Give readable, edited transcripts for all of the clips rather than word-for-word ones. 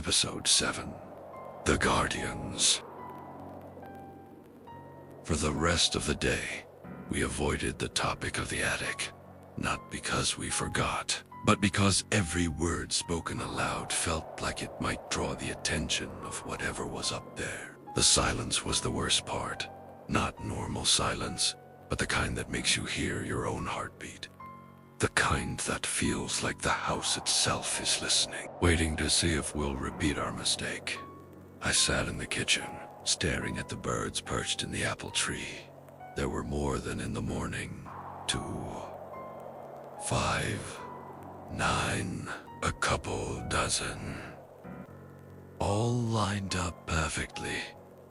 Episode 7. The Guardians. For the rest of the day, we avoided the topic of the attic. Not because we forgot, but because every word spoken aloud felt like it might draw the attention of whatever was up there. The silence was the worst part. Not normal silence, but the kind that makes you hear your own heartbeat. The kind that feels like the house itself is listening, waiting to see if we'll repeat our mistake. I sat in the kitchen, staring at the birds perched in the apple tree. There were more than in the morning. 2, 5, 9, a couple dozen. All lined up perfectly,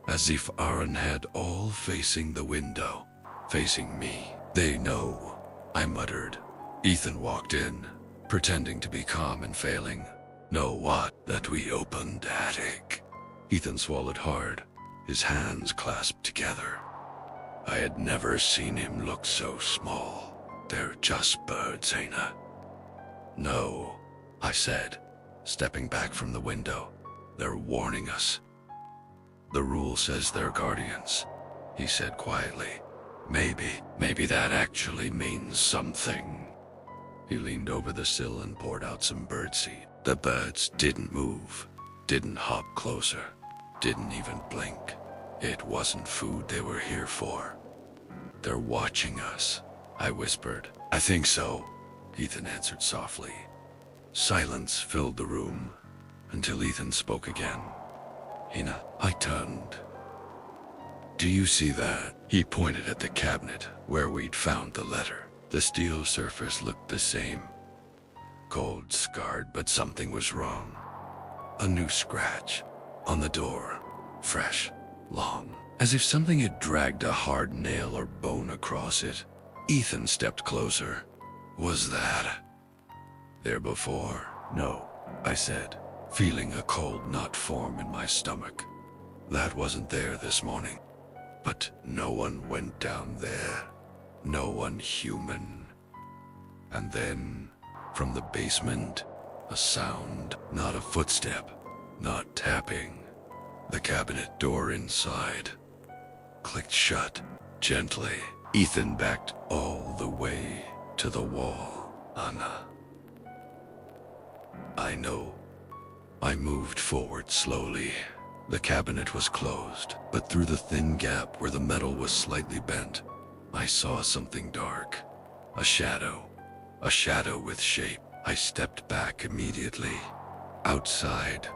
as if Aaron had all facing the window, facing me. They know, I muttered. Ethan walked in, pretending to be calm and failing. Know what? That we opened the attic. Ethan swallowed hard, his hands clasped together. I had never seen him look so small. They're just birds, ain't I? No, I said, stepping back from the window. They're warning us. The rule says they're guardians, he said quietly. Maybe that actually means something. He leaned over the sill and poured out some birdseed. The birds didn't move, didn't hop closer, didn't even blink. It wasn't food they were here for. They're watching us, I whispered. I think so, Ethan answered softly. Silence filled the room until Ethan spoke again. Hina, I turned. Do you see that? He pointed at the cabinet where we'd found the letter. The steel surface looked the same. Cold, scarred, but something was wrong. A new scratch on the door, fresh, long, as if something had dragged a hard nail or bone across it. Ethan stepped closer. Was that there before? No, I said, feeling a cold knot form in my stomach. That wasn't there this morning. But no one went down there. No one human. And then, from the basement, a sound, not a footstep, not tapping. The cabinet door inside clicked shut, gently. Ethan backed all the way to the wall. Anna. I know. I moved forward slowly. The cabinet was closed, but through the thin gap where the metal was slightly bent, I saw something dark. A shadow with shape. I stepped back immediately. Outside,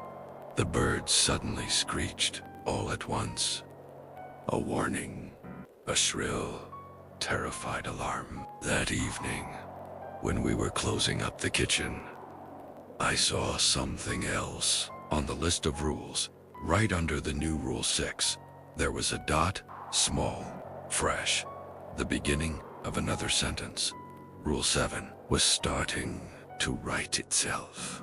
the birds suddenly screeched, all at once. A warning, a shrill, terrified alarm. That evening, when we were closing up the kitchen, I saw something else. On the list of rules, right under the new Rule 6, there was a dot, small, fresh, the beginning of another sentence. Rule 7 was starting to write itself.